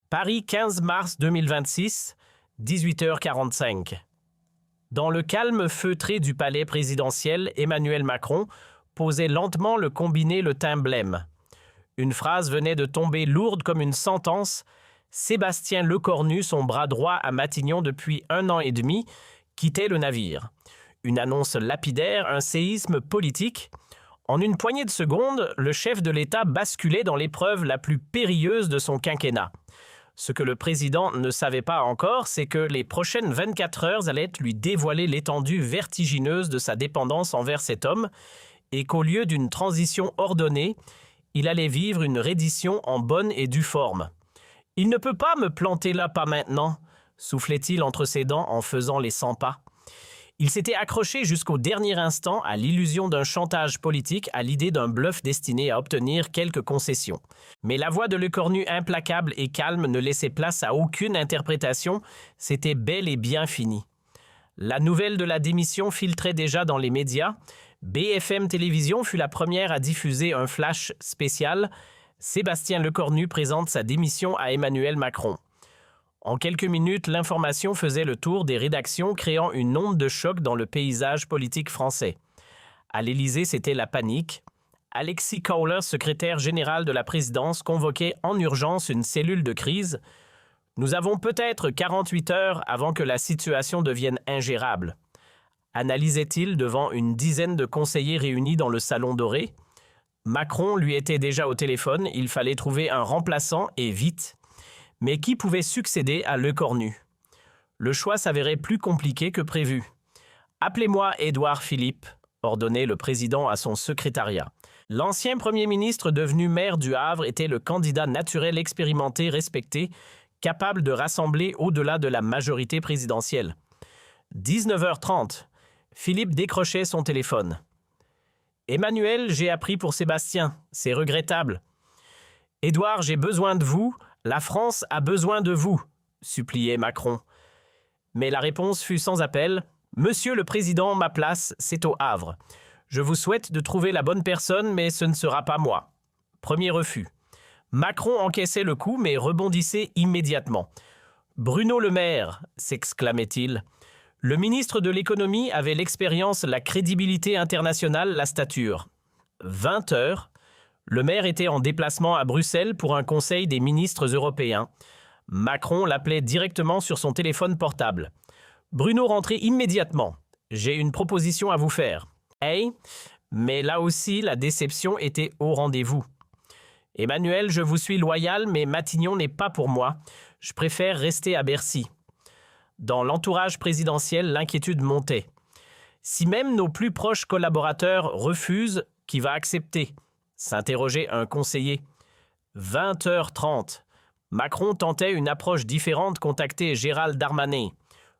Paris, 15 mars 2026, 18h45. Dans le calme feutré du palais présidentiel, Emmanuel Macron posait lentement le combiné le teint blême. Une phrase venait de tomber lourde comme une sentence. Sébastien Lecornu, son bras droit à Matignon depuis 1 an et demi, quittait le navire. Une annonce lapidaire, un séisme politique. En une poignée de secondes, le chef de l'État basculait dans l'épreuve la plus périlleuse de son quinquennat. Ce que le président ne savait pas encore, c'est que les prochaines 24 heures allaient lui dévoiler l'étendue vertigineuse de sa dépendance envers cet homme et qu'au lieu d'une transition ordonnée, il allait vivre une reddition en bonne et due forme. « Il ne peut pas me planter là, pas maintenant », soufflait-il entre ses dents en faisant les 100 pas. Il s'était accroché jusqu'au dernier instant à l'illusion d'un chantage politique, à l'idée d'un bluff destiné à obtenir quelques concessions. Mais la voix de Lecornu implacable et calme ne laissait place à aucune interprétation, c'était bel et bien fini. La nouvelle de la démission filtrait déjà dans les médias. BFM Télévision fut la première à diffuser un flash spécial. Sébastien Lecornu présente sa démission à Emmanuel Macron. En quelques minutes, l'information faisait le tour des rédactions, créant une onde de choc dans le paysage politique français. À l'Élysée, c'était la panique. Alexis Kohler, secrétaire général de la présidence, convoquait en urgence une cellule de crise. « Nous avons peut-être 48 heures avant que la situation devienne ingérable », analysait-il devant une dizaine de conseillers réunis dans le Salon Doré. Macron lui était déjà au téléphone, il fallait trouver un remplaçant et vite. Mais qui pouvait succéder à Lecornu? Le choix s'avérait plus compliqué que prévu. « Appelez-moi Édouard Philippe », ordonnait le président à son secrétariat. L'ancien Premier ministre devenu maire du Havre était le candidat naturel expérimenté, respecté, capable de rassembler au-delà de la majorité présidentielle. 19h30, Philippe décrochait son téléphone. « Emmanuel, j'ai appris pour Sébastien, c'est regrettable. »« Édouard, j'ai besoin de vous. La France a besoin de vous, » suppliait Macron. Mais la réponse fut sans appel. « Monsieur le Président, ma place, c'est au Havre. Je vous souhaite de trouver la bonne personne, mais ce ne sera pas moi. » Premier refus. Macron encaissait le coup, mais rebondissait immédiatement. « Bruno Le Maire » s'exclamait-il. Le ministre de l'économie avait l'expérience, la crédibilité internationale, la stature. 20 heures. Le maire était en déplacement à Bruxelles pour un conseil des ministres européens. Macron l'appelait directement sur son téléphone portable. Bruno rentrait immédiatement. « J'ai une proposition à vous faire. » Hey, mais là aussi, la déception était au rendez-vous. « Emmanuel, je vous suis loyal, mais Matignon n'est pas pour moi. Je préfère rester à Bercy. » Dans l'entourage présidentiel, l'inquiétude montait. Si même nos plus proches collaborateurs refusent, qui va accepter? S'interrogeait un conseiller. 20h30. Macron tentait une approche différente, contactait Gérald Darmanin.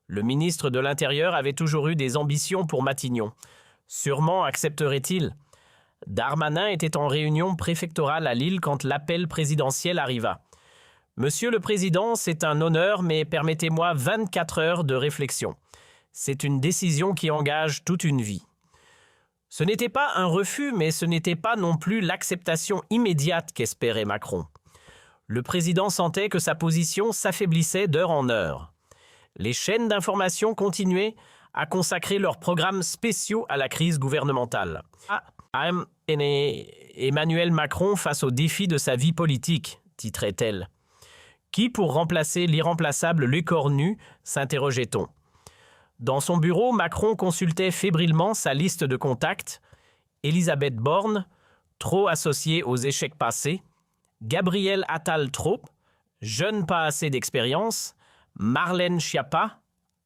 Le ministre de l'Intérieur avait toujours eu des ambitions pour Matignon. Sûrement accepterait-il. Darmanin était en réunion préfectorale à Lille quand l'appel présidentiel arriva. « Monsieur le Président, c'est un honneur, mais permettez-moi 24 heures de réflexion. C'est une décision qui engage toute une vie. » Ce n'était pas un refus, mais ce n'était pas non plus l'acceptation immédiate qu'espérait Macron. Le président sentait que sa position s'affaiblissait d'heure en heure. Les chaînes d'information continuaient à consacrer leurs programmes spéciaux à la crise gouvernementale. Emmanuel Macron face au défi de sa vie politique, titrait-elle. Qui pour remplacer l'irremplaçable Lecornu, s'interrogeait-on. Dans son bureau, Macron consultait fébrilement sa liste de contacts. Elisabeth Borne, trop associée aux échecs passés. Gabriel Attal trop, jeune pas assez d'expérience. Marlène Schiappa,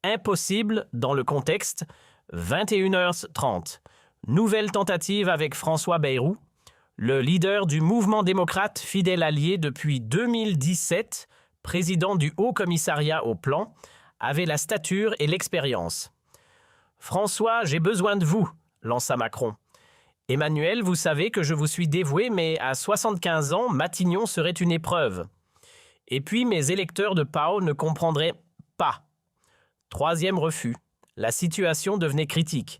impossible dans le contexte. 21h30. Nouvelle tentative avec François Bayrou. Le leader du mouvement démocrate, fidèle allié depuis 2017, président du Haut Commissariat au Plan, avait la stature et l'expérience. « François, j'ai besoin de vous », lança Macron. « Emmanuel, vous savez que je vous suis dévoué, mais à 75 ans, Matignon serait une épreuve. Et puis mes électeurs de Pau ne comprendraient pas. » Troisième refus. La situation devenait critique.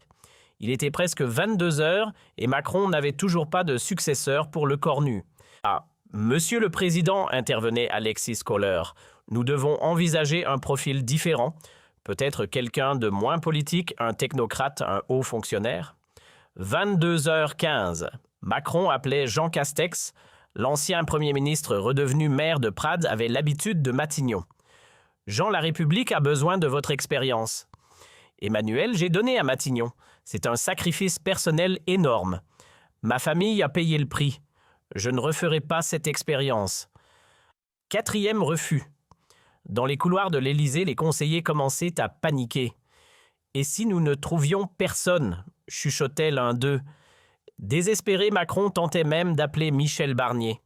Il était presque 22 heures et Macron n'avait toujours pas de successeur pour Lecornu. « Ah, Monsieur le Président, intervenait Alexis Kohler, nous devons envisager un profil différent, peut-être quelqu'un de moins politique, un technocrate, un haut fonctionnaire. 22h15. Macron appelait Jean Castex. L'ancien Premier ministre redevenu maire de Prades avait l'habitude de Matignon. Jean, la République a besoin de votre expérience. Emmanuel, j'ai donné à Matignon. C'est un sacrifice personnel énorme. Ma famille a payé le prix. Je ne referai pas cette expérience. 4e refus. Dans les couloirs de l'Élysée, les conseillers commençaient à paniquer. Et si nous ne trouvions personne, chuchotait l'un d'eux. Désespéré, Macron tentait même d'appeler Michel Barnier.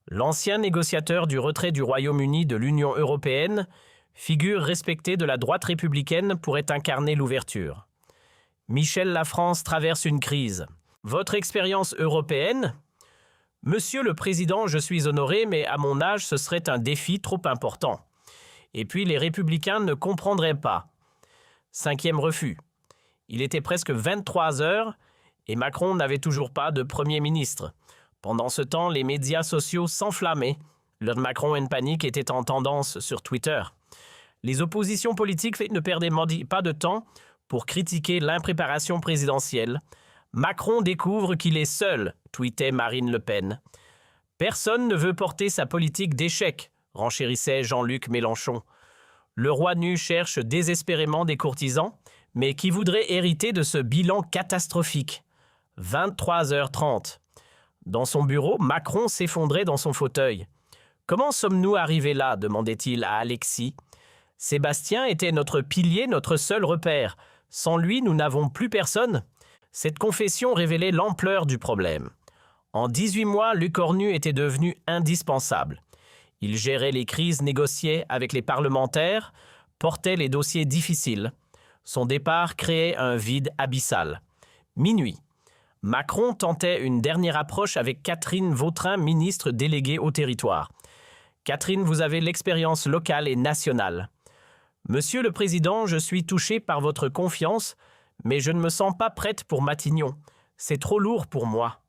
L'ancien négociateur du retrait du Royaume-Uni de l'Union européenne, figure respectée de la droite républicaine, pourrait incarner l'ouverture. Michel, la France traverse une crise. Votre expérience européenne ? Monsieur le Président, je suis honoré, mais à mon âge, ce serait un défi trop important. Et puis les Républicains ne comprendraient pas. 5e refus. Il était presque 23 heures et Macron n'avait toujours pas de Premier ministre. Pendant ce temps, les médias sociaux s'enflammaient. Le Macron en panique était en tendance sur Twitter. Les oppositions politiques ne perdaient pas de temps pour critiquer l'impréparation présidentielle. Macron découvre qu'il est seul, tweetait Marine Le Pen. Personne ne veut porter sa politique d'échec, renchérissait Jean-Luc Mélenchon. Le roi nu cherche désespérément des courtisans, mais qui voudraient hériter de ce bilan catastrophique. 23h30. Dans son bureau, Macron s'effondrait dans son fauteuil. « Comment sommes-nous arrivés là ?» demandait-il à Alexis. « Sébastien était notre pilier, notre seul repère. Sans lui, nous n'avons plus personne. » Cette confession révélait l'ampleur du problème. En 18 mois, Lecornu était devenu indispensable. Il gérait les crises, négociait avec les parlementaires, portait les dossiers difficiles. Son départ créait un vide abyssal. Minuit. Macron tentait une dernière approche avec Catherine Vautrin, ministre déléguée au territoire. « Catherine, vous avez l'expérience locale et nationale. Monsieur le Président, je suis touché par votre confiance, mais je ne me sens pas prête pour Matignon. C'est trop lourd pour moi. »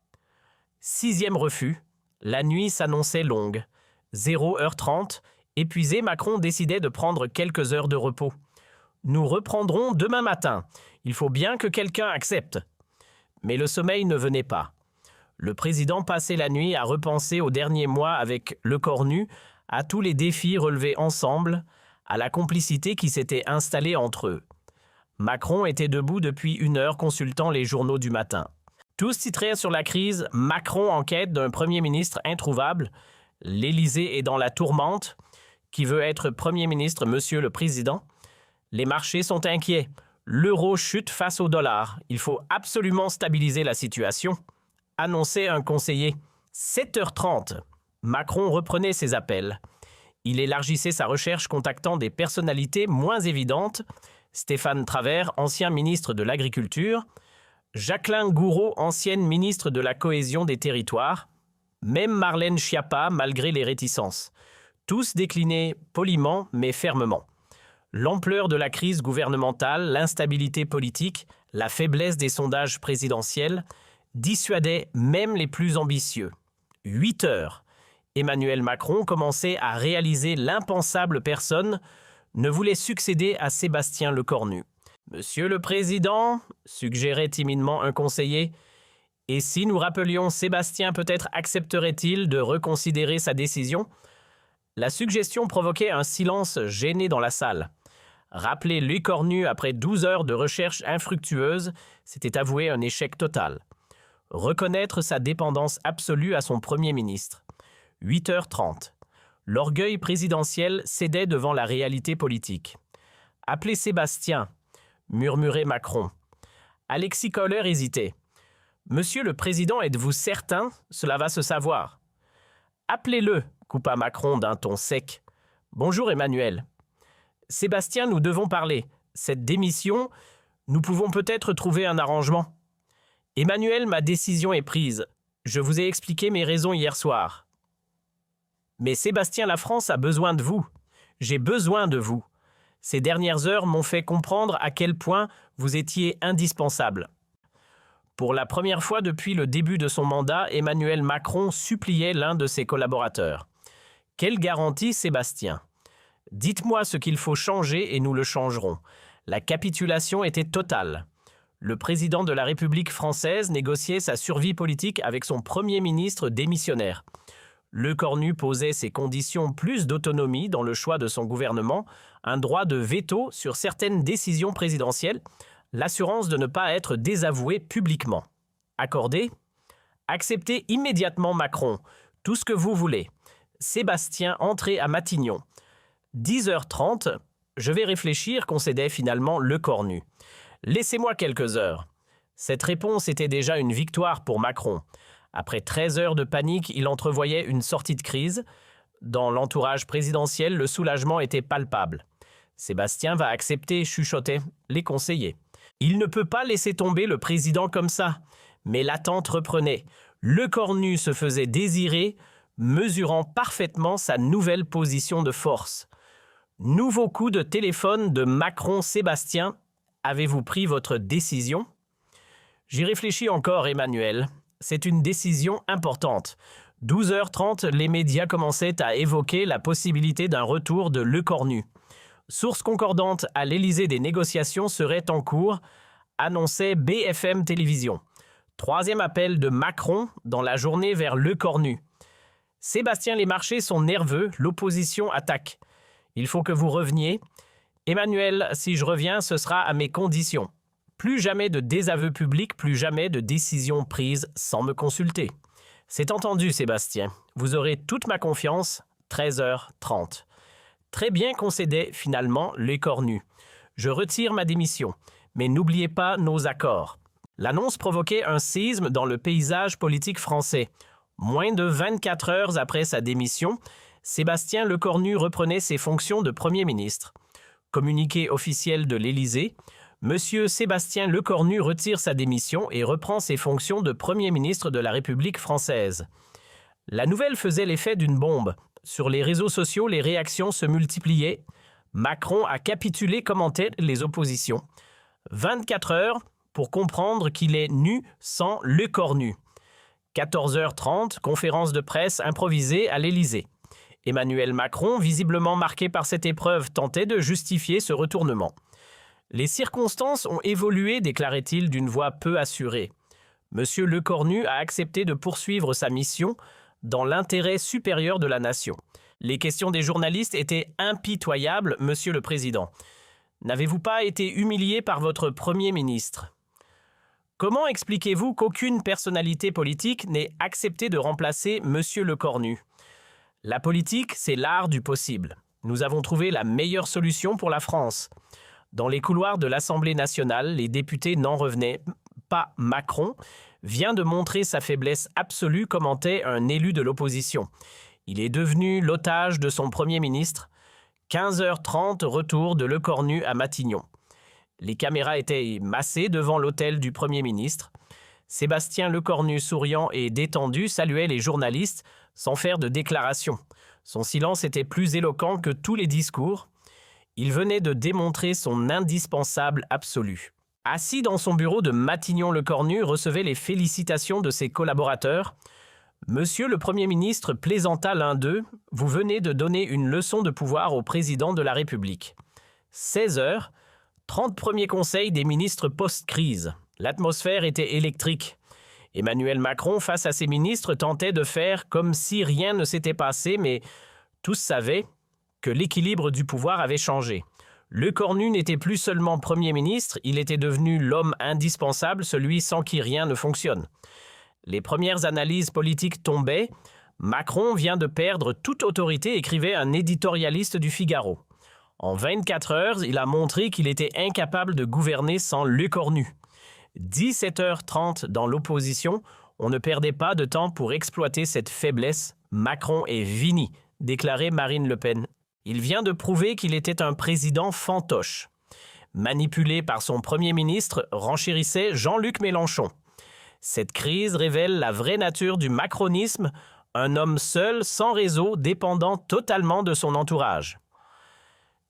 6e refus. La nuit s'annonçait longue. 0h30. Épuisé, Macron décidait de prendre quelques heures de repos. « Nous reprendrons demain matin. Il faut bien que quelqu'un accepte. » Mais le sommeil ne venait pas. Le président passait la nuit à repenser aux derniers mois avec Lecornu, à tous les défis relevés ensemble, à la complicité qui s'était installée entre eux. Macron était debout depuis 1 heure consultant les journaux du matin. Tous titraient sur la crise « Macron en quête d'un Premier ministre introuvable »,« L'Élysée est dans la tourmente »,« Qui veut être Premier ministre, Monsieur le Président ?» Les marchés sont inquiets. L'euro chute face au dollar. Il faut absolument stabiliser la situation, annonçait un conseiller. 7h30. Macron reprenait ses appels. Il élargissait sa recherche contactant des personnalités moins évidentes. Stéphane Travert, ancien ministre de l'Agriculture. Jacqueline Gouraud, ancienne ministre de la Cohésion des Territoires. Même Marlène Schiappa, malgré les réticences. Tous déclinaient poliment mais fermement. L'ampleur de la crise gouvernementale, l'instabilité politique, la faiblesse des sondages présidentiels dissuadaient même les plus ambitieux. 8 heures. Emmanuel Macron commençait à réaliser l'impensable personne, ne voulait succéder à Sébastien Lecornu. « Monsieur le Président », suggérait timidement un conseiller, « et si nous rappelions Sébastien, peut-être accepterait-il de reconsidérer sa décision ?» La suggestion provoquait un silence gêné dans la salle. Rappeler Lecornu après 12 heures de recherche infructueuse, c'était avouer un échec total. Reconnaître sa dépendance absolue à son Premier ministre. 8h30. L'orgueil présidentiel cédait devant la réalité politique. « Appelez Sébastien », murmurait Macron. Alexis Kohler hésitait. « Monsieur le Président, êtes-vous certain? Cela va se savoir. »« Appelez-le », coupa Macron d'un ton sec. « Bonjour Emmanuel. »« Sébastien, nous devons parler. Cette démission, nous pouvons peut-être trouver un arrangement. »« Emmanuel, ma décision est prise. Je vous ai expliqué mes raisons hier soir. »« Mais Sébastien, la France a besoin de vous. J'ai besoin de vous. Ces dernières heures m'ont fait comprendre à quel point vous étiez indispensable. » Pour la première fois depuis le début de son mandat, Emmanuel Macron suppliait l'un de ses collaborateurs. « Quelle garantie, Sébastien ? Dites-moi ce qu'il faut changer et nous le changerons. » La capitulation était totale. Le président de la République française négociait sa survie politique avec son premier ministre démissionnaire. Lecornu posait ses conditions: plus d'autonomie dans le choix de son gouvernement, un droit de veto sur certaines décisions présidentielles, l'assurance de ne pas être désavoué publiquement. Accordé ? Acceptez immédiatement Macron, tout ce que vous voulez. Sébastien, entrez à Matignon. 10h30, je vais réfléchir, concédait finalement Lecornu. Laissez-moi quelques heures. Cette réponse était déjà une victoire pour Macron. Après 13 heures de panique, il entrevoyait une sortie de crise. Dans l'entourage présidentiel, le soulagement était palpable. Sébastien va accepter, chuchotaient les conseillers. Il ne peut pas laisser tomber le président comme ça. Mais l'attente reprenait. Lecornu se faisait désirer, mesurant parfaitement sa nouvelle position de force. Nouveau coup de téléphone de Macron-Sébastien. Avez-vous pris votre décision ? J'y réfléchis encore, Emmanuel. C'est une décision importante. 12h30, les médias commençaient à évoquer la possibilité d'un retour de Lecornu. Source concordante à l'Élysée, des négociations seraient en cours, annonçait BFM Télévision. Troisième appel de Macron dans la journée vers Lecornu. Sébastien, les marchés sont nerveux, l'opposition attaque. Il faut que vous reveniez. Emmanuel, si je reviens, ce sera à mes conditions. Plus jamais de désaveu public, plus jamais de décision prise sans me consulter. C'est entendu, Sébastien. Vous aurez toute ma confiance. 13h30. Très bien, concédait finalement Lecornu. Je retire ma démission, mais n'oubliez pas nos accords. L'annonce provoquait un séisme dans le paysage politique français. Moins de 24 heures après sa démission, Sébastien Lecornu reprenait ses fonctions de Premier ministre. Communiqué officiel de l'Élysée, Monsieur Sébastien Lecornu retire sa démission et reprend ses fonctions de Premier ministre de la République française. La nouvelle faisait l'effet d'une bombe. Sur les réseaux sociaux, les réactions se multipliaient. Macron a capitulé, commentaient les oppositions. 24 heures pour comprendre qu'il est nu sans Lecornu. 14h30, conférence de presse improvisée à l'Élysée. Emmanuel Macron, visiblement marqué par cette épreuve, tentait de justifier ce retournement. Les circonstances ont évolué, déclarait-il d'une voix peu assurée. Monsieur Lecornu a accepté de poursuivre sa mission dans l'intérêt supérieur de la nation. Les questions des journalistes étaient impitoyables, Monsieur le Président. N'avez-vous pas été humilié par votre Premier ministre ? Comment expliquez-vous qu'aucune personnalité politique n'ait accepté de remplacer Monsieur Lecornu ? La politique, c'est l'art du possible. Nous avons trouvé la meilleure solution pour la France. Dans les couloirs de l'Assemblée nationale, les députés n'en revenaient pas. Macron vient de montrer sa faiblesse absolue, commentait un élu de l'opposition. Il est devenu l'otage de son Premier ministre. 15h30, retour de Lecornu à Matignon. Les caméras étaient massées devant l'hôtel du Premier ministre. Sébastien Lecornu, souriant et détendu, saluait les journalistes sans faire de déclaration. Son silence était plus éloquent que tous les discours. Il venait de démontrer son indispensable absolu. Assis dans son bureau de Matignon, Lecornu recevait les félicitations de ses collaborateurs. « Monsieur le Premier ministre, plaisanta l'un d'eux, vous venez de donner une leçon de pouvoir au président de la République. » 16h, 30 premiers conseils des ministres post-crise. L'atmosphère était électrique. Emmanuel Macron, face à ses ministres, tentait de faire comme si rien ne s'était passé, mais tous savaient que l'équilibre du pouvoir avait changé. Lecornu n'était plus seulement Premier ministre, il était devenu l'homme indispensable, celui sans qui rien ne fonctionne. Les premières analyses politiques tombaient. Macron vient de perdre toute autorité, écrivait un éditorialiste du Figaro. En 24 heures, il a montré qu'il était incapable de gouverner sans Lecornu. 17h30 dans l'opposition, on ne perdait pas de temps pour exploiter cette faiblesse. Macron est fini, déclarait Marine Le Pen. Il vient de prouver qu'il était un président fantoche. Manipulé par son Premier ministre, renchérissait Jean-Luc Mélenchon. Cette crise révèle la vraie nature du macronisme, un homme seul, sans réseau, dépendant totalement de son entourage.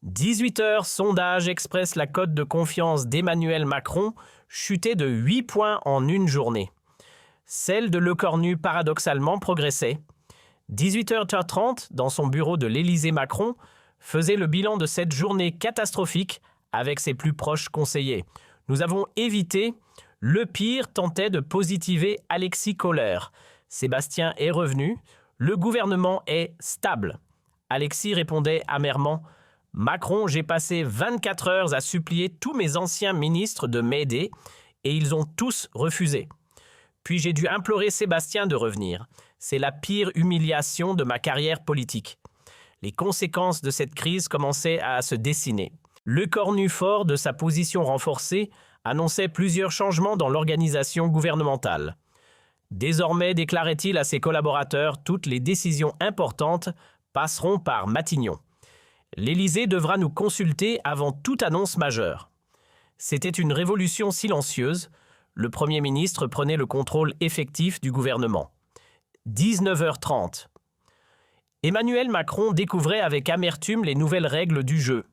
18h, sondage expresse la cote de confiance d'Emmanuel Macron chutait de 8 points en une journée. Celle de Lecornu, paradoxalement, progressait. 18h30, dans son bureau de l'Élysée-Macron, faisait le bilan de cette journée catastrophique avec ses plus proches conseillers. Nous avons évité, le pire tentait de positiver Alexis Kohler. Sébastien est revenu, le gouvernement est stable. Alexis répondait amèrement « Macron, j'ai passé 24 heures à supplier tous mes anciens ministres de m'aider et ils ont tous refusé. Puis j'ai dû implorer Sébastien de revenir. C'est la pire humiliation de ma carrière politique. » Les conséquences de cette crise commençaient à se dessiner. Lecornu, fort de sa position renforcée, annonçait plusieurs changements dans l'organisation gouvernementale. Désormais, déclarait-il à ses collaborateurs, toutes les décisions importantes passeront par Matignon. L'Élysée devra nous consulter avant toute annonce majeure. C'était une révolution silencieuse. Le Premier ministre prenait le contrôle effectif du gouvernement. 19h30. Emmanuel Macron découvrait avec amertume les nouvelles règles du jeu.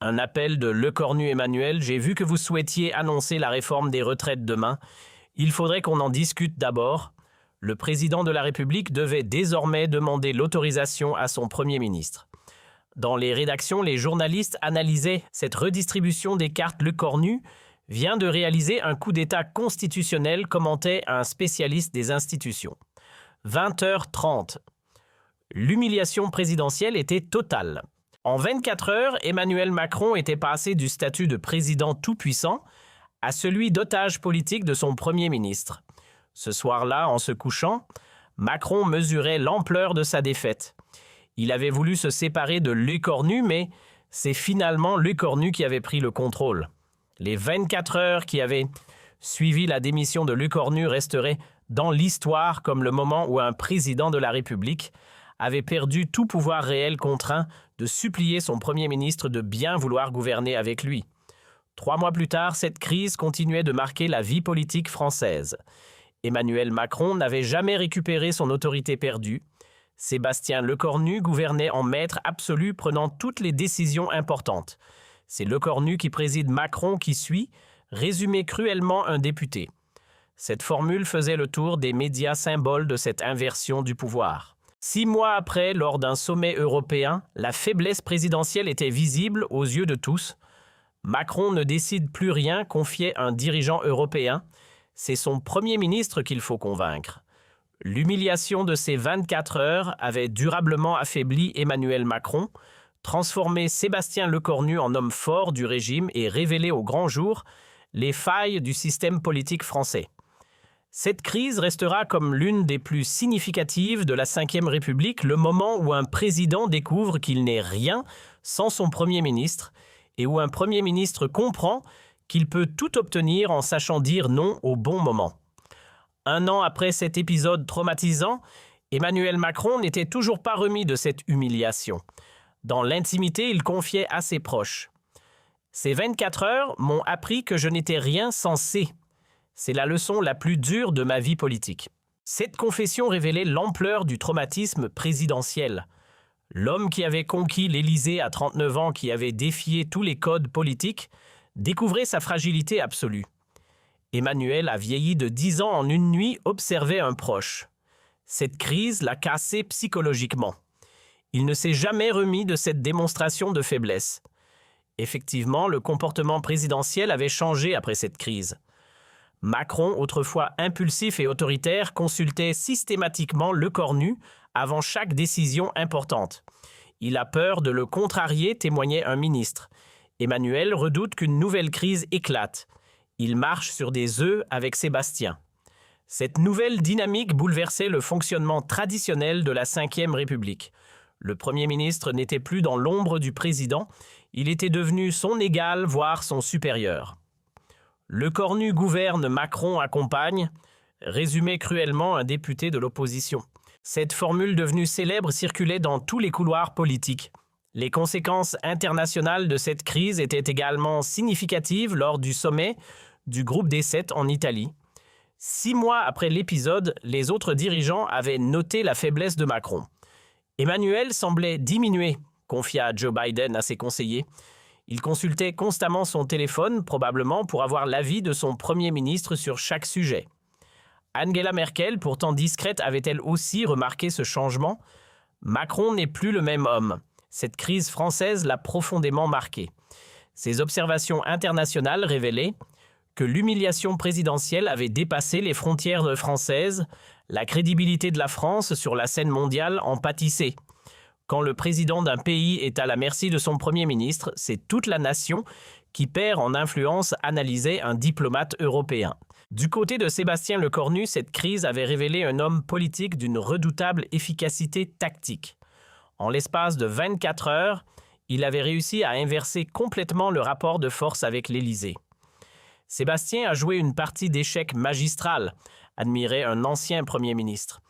Un appel de Lecornu Emmanuel, j'ai vu que vous souhaitiez annoncer la réforme des retraites demain. Il faudrait qu'on en discute d'abord. Le président de la République devait désormais demander l'autorisation à son Premier ministre. Dans les rédactions, les journalistes analysaient cette redistribution des cartes. Lecornu vient de réaliser un coup d'État constitutionnel, commentait un spécialiste des institutions. 20h30. L'humiliation présidentielle était totale. En 24 heures, Emmanuel Macron était passé du statut de président tout-puissant à celui d'otage politique de son Premier ministre. Ce soir-là, en se couchant, Macron mesurait l'ampleur de sa défaite. Il avait voulu se séparer de Lecornu, mais c'est finalement Lecornu qui avait pris le contrôle. Les 24 heures qui avaient suivi la démission de Lecornu resteraient dans l'histoire comme le moment où un président de la République avait perdu tout pouvoir réel, contraint de supplier son Premier ministre de bien vouloir gouverner avec lui. 3 mois plus tard, cette crise continuait de marquer la vie politique française. Emmanuel Macron n'avait jamais récupéré son autorité perdue. Sébastien Lecornu gouvernait en maître absolu, prenant toutes les décisions importantes. C'est Lecornu qui préside, Macron qui suit, résumait cruellement un député. Cette formule faisait le tour des médias, symboles de cette inversion du pouvoir. 6 mois après, lors d'un sommet européen, la faiblesse présidentielle était visible aux yeux de tous. Macron ne décide plus rien, confiait un dirigeant européen. C'est son Premier ministre qu'il faut convaincre. L'humiliation de ces 24 heures avait durablement affaibli Emmanuel Macron, transformé Sébastien Lecornu en homme fort du régime et révélé au grand jour les failles du système politique français. Cette crise restera comme l'une des plus significatives de la Ve République, le moment où un président découvre qu'il n'est rien sans son Premier ministre et où un Premier ministre comprend qu'il peut tout obtenir en sachant dire non au bon moment. 1 an après cet épisode traumatisant, Emmanuel Macron n'était toujours pas remis de cette humiliation. Dans l'intimité, il confiait à ses proches. « Ces 24 heures m'ont appris que je n'étais rien sans C. C'est la leçon la plus dure de ma vie politique. » Cette confession révélait l'ampleur du traumatisme présidentiel. L'homme qui avait conquis l'Élysée à 39 ans, qui avait défié tous les codes politiques, découvrait sa fragilité absolue. Emmanuel a vieilli de 10 ans en une nuit, observait un proche. Cette crise l'a cassé psychologiquement. Il ne s'est jamais remis de cette démonstration de faiblesse. Effectivement, le comportement présidentiel avait changé après cette crise. Macron, autrefois impulsif et autoritaire, consultait systématiquement Lecornu avant chaque décision importante. Il a peur de le contrarier, témoignait un ministre. Emmanuel redoute qu'une nouvelle crise éclate. Il marche sur des œufs avec Sébastien. Cette nouvelle dynamique bouleversait le fonctionnement traditionnel de la Ve République. Le Premier ministre n'était plus dans l'ombre du président, il était devenu son égal, voire son supérieur. Lecornu gouverne, Macron accompagne, résumait cruellement un député de l'opposition. Cette formule devenue célèbre circulait dans tous les couloirs politiques. Les conséquences internationales de cette crise étaient également significatives lors du sommet du groupe des 7 en Italie. 6 mois après l'épisode, les autres dirigeants avaient noté la faiblesse de Macron. Emmanuel semblait diminuer, confia Joe Biden à ses conseillers. Il consultait constamment son téléphone, probablement pour avoir l'avis de son Premier ministre sur chaque sujet. Angela Merkel, pourtant discrète, avait-elle aussi remarqué ce changement? Macron n'est plus le même homme. Cette crise française l'a profondément marqué. Ses observations internationales révélaient que l'humiliation présidentielle avait dépassé les frontières françaises, la crédibilité de la France sur la scène mondiale en pâtissait. Quand le président d'un pays est à la merci de son Premier ministre, c'est toute la nation qui perd en influence, analysait un diplomate européen. Du côté de Sébastien Lecornu, cette crise avait révélé un homme politique d'une redoutable efficacité tactique. En l'espace de 24 heures, il avait réussi à inverser complètement le rapport de force avec l'Élysée. Sébastien a joué une partie d'échec magistrale, admirait un ancien Premier ministre.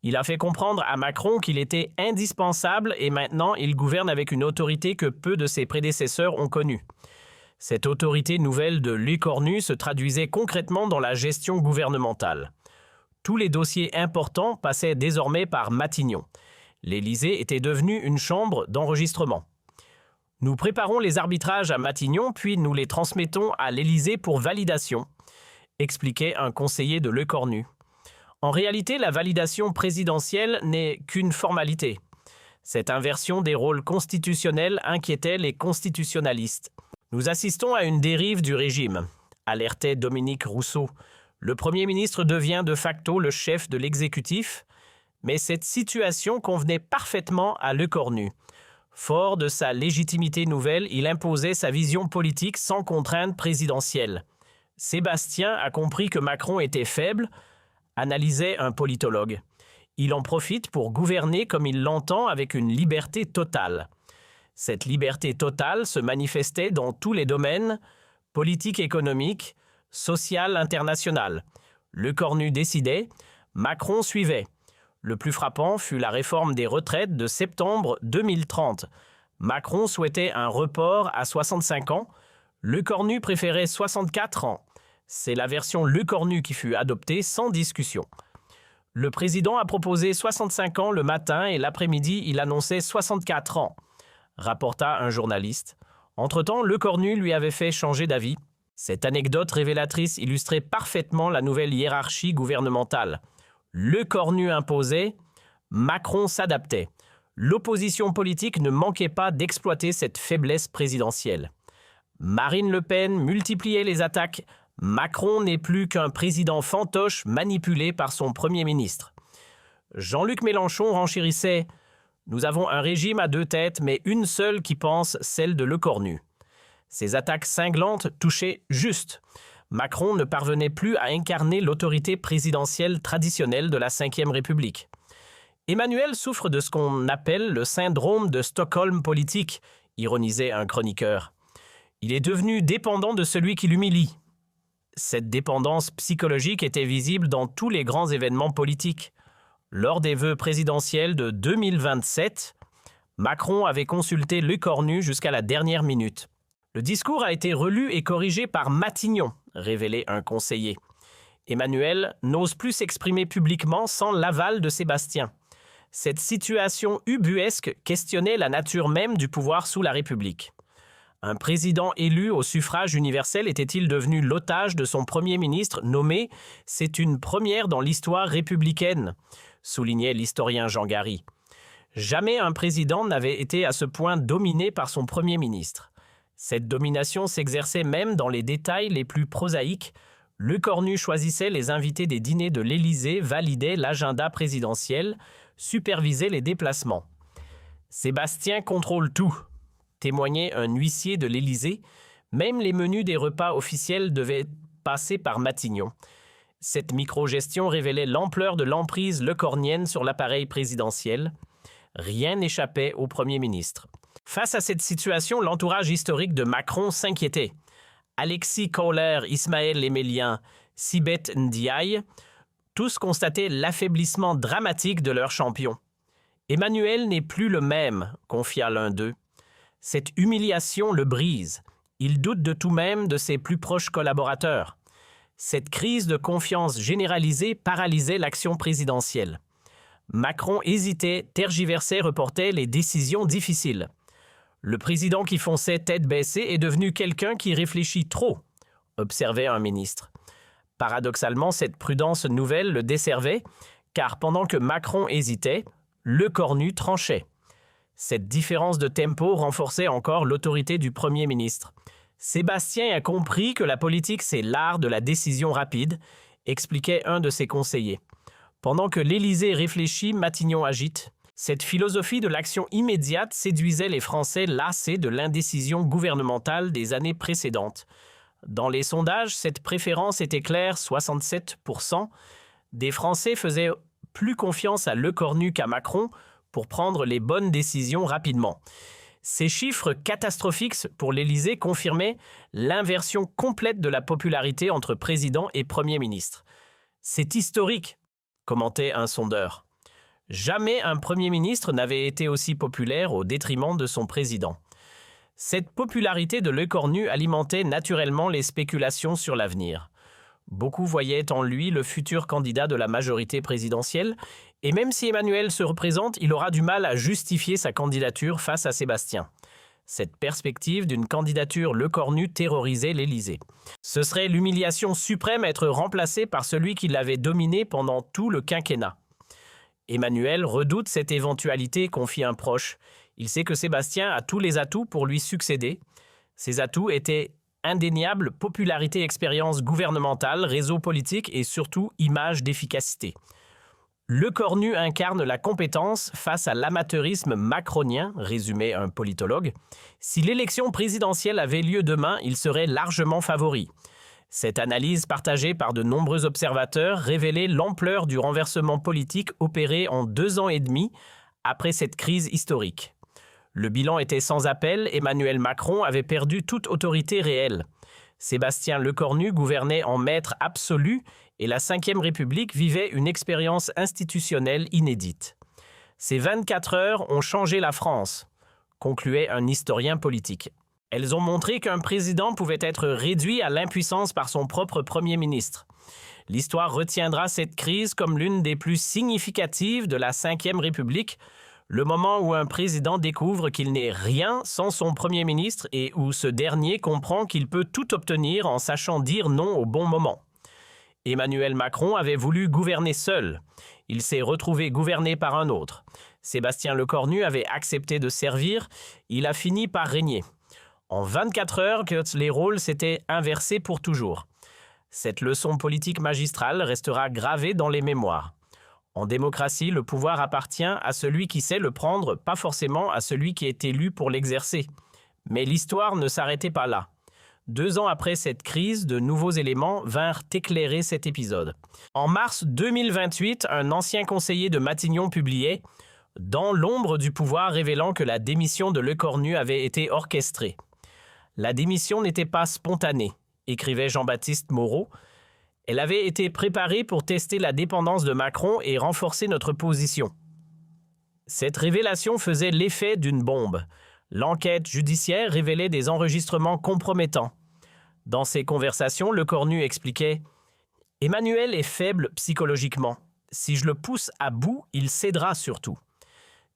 Il a fait comprendre à Macron qu'il était indispensable et maintenant il gouverne avec une autorité que peu de ses prédécesseurs ont connue. Cette autorité nouvelle de Lecornu se traduisait concrètement dans la gestion gouvernementale. Tous les dossiers importants passaient désormais par Matignon. L'Élysée était devenue une chambre d'enregistrement. Nous préparons les arbitrages à Matignon, puis nous les transmettons à l'Élysée pour validation, expliquait un conseiller de Lecornu. En réalité, la validation présidentielle n'est qu'une formalité. Cette inversion des rôles constitutionnels inquiétait les constitutionnalistes. Nous assistons à une dérive du régime, alertait Dominique Rousseau. Le Premier ministre devient de facto le chef de l'exécutif, mais cette situation convenait parfaitement à Lecornu. Fort de sa légitimité nouvelle, il imposait sa vision politique sans contrainte présidentielle. Sébastien a compris que Macron était faible, analysait un politologue. Il en profite pour gouverner comme il l'entend avec une liberté totale. Cette liberté totale se manifestait dans tous les domaines, politique économique, social international. Lecornu décidait, Macron suivait. Le plus frappant fut la réforme des retraites de septembre 2030. Macron souhaitait un report à 65 ans. Lecornu préférait 64 ans. C'est la version Lecornu qui fut adoptée sans discussion. Le président a proposé 65 ans le matin et l'après-midi, il annonçait 64 ans, rapporta un journaliste. Entre-temps, Lecornu lui avait fait changer d'avis. Cette anecdote révélatrice illustrait parfaitement la nouvelle hiérarchie gouvernementale. Lecornu imposait, Macron s'adaptait. L'opposition politique ne manquait pas d'exploiter cette faiblesse présidentielle. Marine Le Pen multipliait les attaques. Macron n'est plus qu'un président fantoche manipulé par son Premier ministre. Jean-Luc Mélenchon renchérissait « Nous avons un régime à deux têtes, mais une seule qui pense, celle de Lecornu ». Ces attaques cinglantes touchaient juste. Macron ne parvenait plus à incarner l'autorité présidentielle traditionnelle de la Ve République. Emmanuel souffre de ce qu'on appelle le syndrome de Stockholm politique, ironisait un chroniqueur. Il est devenu dépendant de celui qui l'humilie. Cette dépendance psychologique était visible dans tous les grands événements politiques. Lors des vœux présidentiels de 2027, Macron avait consulté Lecornu jusqu'à la dernière minute. Le discours a été relu et corrigé par Matignon, révélait un conseiller. Emmanuel n'ose plus s'exprimer publiquement sans l'aval de Sébastien. Cette situation ubuesque questionnait la nature même du pouvoir sous la République. Un président élu au suffrage universel était-il devenu l'otage de son Premier ministre nommé « C'est une première dans l'histoire républicaine », soulignait l'historien Jean Gary. Jamais un président n'avait été à ce point dominé par son Premier ministre. Cette domination s'exerçait même dans les détails les plus prosaïques. Lecornu choisissait les invités des dîners de l'Élysée, validait l'agenda présidentiel, supervisait les déplacements. Sébastien contrôle tout, témoignait un huissier de l'Élysée. Même les menus des repas officiels devaient passer par Matignon. Cette micro-gestion révélait l'ampleur de l'emprise lecornienne sur l'appareil présidentiel. Rien n'échappait au Premier ministre. Face à cette situation, l'entourage historique de Macron s'inquiétait. Alexis Kohler, Ismaël Emelien, Sibeth Ndiaye, tous constataient l'affaiblissement dramatique de leur champion. Emmanuel n'est plus le même, confia l'un d'eux. Cette humiliation le brise. Il doute de tout même de ses plus proches collaborateurs. Cette crise de confiance généralisée paralysait l'action présidentielle. Macron hésitait, tergiversait, reportait les décisions difficiles. Le président qui fonçait tête baissée est devenu quelqu'un qui réfléchit trop, observait un ministre. Paradoxalement, cette prudence nouvelle le desservait, car pendant que Macron hésitait, Lecornu tranchait. Cette différence de tempo renforçait encore l'autorité du Premier ministre. Sébastien a compris que la politique, c'est l'art de la décision rapide, expliquait un de ses conseillers. Pendant que l'Élysée réfléchit, Matignon agite. Cette philosophie de l'action immédiate séduisait les Français lassés de l'indécision gouvernementale des années précédentes. Dans les sondages, cette préférence était claire, 67%. Des Français faisaient plus confiance à Lecornu qu'à Macron pour prendre les bonnes décisions rapidement. Ces chiffres catastrophiques pour l'Élysée confirmaient l'inversion complète de la popularité entre président et Premier ministre. « C'est historique », commentait un sondeur. Jamais un Premier ministre n'avait été aussi populaire au détriment de son président. Cette popularité de Lecornu alimentait naturellement les spéculations sur l'avenir. Beaucoup voyaient en lui le futur candidat de la majorité présidentielle, et même si Emmanuel se représente, il aura du mal à justifier sa candidature face à Sébastien. Cette perspective d'une candidature Lecornu terrorisait l'Élysée. Ce serait l'humiliation suprême être remplacé par celui qui l'avait dominé pendant tout le quinquennat. Emmanuel redoute cette éventualité, confie un proche. Il sait que Sébastien a tous les atouts pour lui succéder. Ces atouts étaient indéniable popularité, expérience gouvernementale, réseau politique et surtout image d'efficacité. Lecornu incarne la compétence face à l'amateurisme macronien, résumait un politologue. Si l'élection présidentielle avait lieu demain, il serait largement favori. Cette analyse partagée par de nombreux observateurs révélait l'ampleur du renversement politique opéré en 2 ans et demi après cette crise historique. Le bilan était sans appel, Emmanuel Macron avait perdu toute autorité réelle. Sébastien Lecornu gouvernait en maître absolu et la Ve République vivait une expérience institutionnelle inédite. Ces 24 heures ont changé la France, concluait un historien politique. Elles ont montré qu'un président pouvait être réduit à l'impuissance par son propre Premier ministre. L'histoire retiendra cette crise comme l'une des plus significatives de la Ve République, le moment où un président découvre qu'il n'est rien sans son Premier ministre et où ce dernier comprend qu'il peut tout obtenir en sachant dire non au bon moment. Emmanuel Macron avait voulu gouverner seul. Il s'est retrouvé gouverné par un autre. Sébastien Lecornu avait accepté de servir. Il a fini par régner. En 24 heures, les rôles s'étaient inversés pour toujours. Cette leçon politique magistrale restera gravée dans les mémoires. En démocratie, le pouvoir appartient à celui qui sait le prendre, pas forcément à celui qui est élu pour l'exercer. Mais l'histoire ne s'arrêtait pas là. 2 ans après cette crise, de nouveaux éléments vinrent éclairer cet épisode. En mars 2028, un ancien conseiller de Matignon publiait « Dans l'ombre du pouvoir révélant que la démission de Lecornu avait été orchestrée ». La démission n'était pas spontanée, écrivait Jean-Baptiste Moreau. Elle avait été préparée pour tester la dépendance de Macron et renforcer notre position. Cette révélation faisait l'effet d'une bombe. L'enquête judiciaire révélait des enregistrements compromettants. Dans ces conversations, Lecornu expliquait « Emmanuel est faible psychologiquement. Si je le pousse à bout, il cédera surtout. »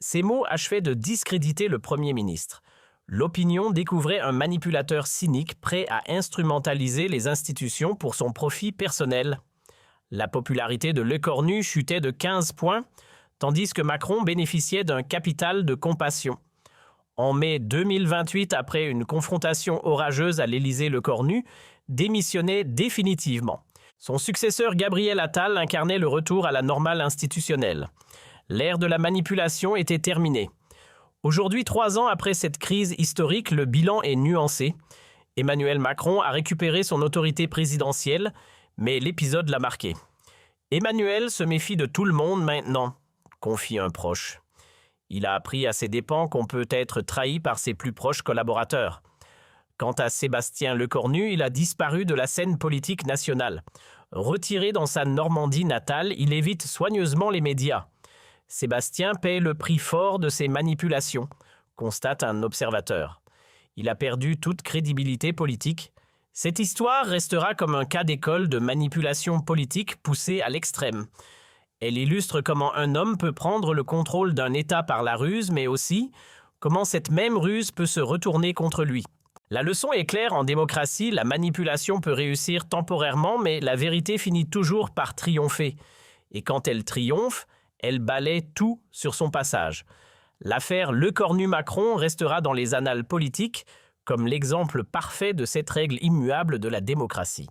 Ces mots achevaient de discréditer le Premier ministre. L'opinion découvrait un manipulateur cynique prêt à instrumentaliser les institutions pour son profit personnel. La popularité de Lecornu chutait de 15 points, tandis que Macron bénéficiait d'un capital de compassion. En mai 2028, après une confrontation orageuse à l'Élysée, Lecornu démissionnait définitivement. Son successeur Gabriel Attal incarnait le retour à la normale institutionnelle. L'ère de la manipulation était terminée. Aujourd'hui, 3 ans après cette crise historique, le bilan est nuancé. Emmanuel Macron a récupéré son autorité présidentielle, mais l'épisode l'a marqué. Emmanuel se méfie de tout le monde maintenant, confie un proche. Il a appris à ses dépens qu'on peut être trahi par ses plus proches collaborateurs. Quant à Sébastien Lecornu, il a disparu de la scène politique nationale. Retiré dans sa Normandie natale, il évite soigneusement les médias. Sébastien paie le prix fort de ses manipulations, constate un observateur. Il a perdu toute crédibilité politique. Cette histoire restera comme un cas d'école de manipulation politique poussée à l'extrême. Elle illustre comment un homme peut prendre le contrôle d'un État par la ruse, mais aussi comment cette même ruse peut se retourner contre lui. La leçon est claire, en démocratie, la manipulation peut réussir temporairement, mais la vérité finit toujours par triompher. Et quand elle triomphe, elle balaie tout sur son passage. L'affaire Lecornu-Macron restera dans les annales politiques comme l'exemple parfait de cette règle immuable de la démocratie.